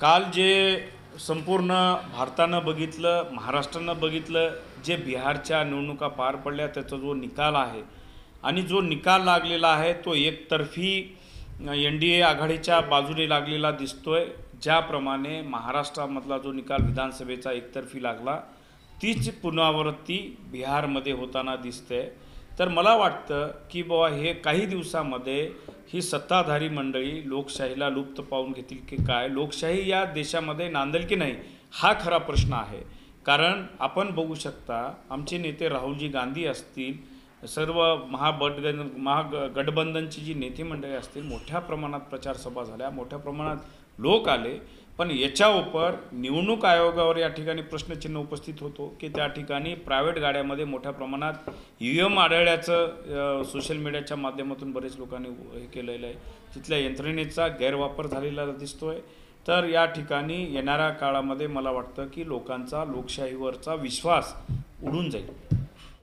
काल जे संपूर्ण भारतानं बघितलं, महाराष्ट्रानं बघितलं, जे बिहारच्या निवडणुका पार पडल्या त्याचा जो निकाल आहे आणि जो निकाल लागलेला आहे तो एकतर्फी NDA आघाडीच्या बाजूने लागलेला दिसतोय। ज्याप्रमाणे महाराष्ट्रामधला जो निकाल विधानसभेचा एकतर्फी लागला तीच पुनरावृत्ती बिहारमध्ये होताना दिसते। तर मला वाटतं की बाबा हे काही दिवसांमध्ये ही सत्ताधारी मंडळी लोकशाहीला लुप्त पावून घेतील की काय, लोकशाही या देशामध्ये नांदेल की नाही हा खरा प्रश्न आहे। कारण आपण बघू शकता आमचे नेते राहुलजी गांधी असतील, सर्व महागठबंधनची जी नेते मंडळी असतील, मोठ्या प्रमाणात प्रचार सभा झाल्या, मोठ्या प्रमाणात लोक आले। पण याच्यावर निवडणूक आयोगावर या ठिकाणी प्रश्नचिन्ह उपस्थित होतो की त्या ठिकाणी प्रायव्हेट गाड्यामध्ये मोठ्या प्रमाणात EVM आढळल्याचं सोशल मीडियाच्या माध्यमातून बरेच लोकांनी हे केलेलं आहे। तिथल्या यंत्रणेचा गैरवापर झालेला दिसतोय। तर या ठिकाणी येणाऱ्या काळामध्ये मला वाटतं की लोकांचा लोकशाहीवरचा विश्वास उडून जाईल।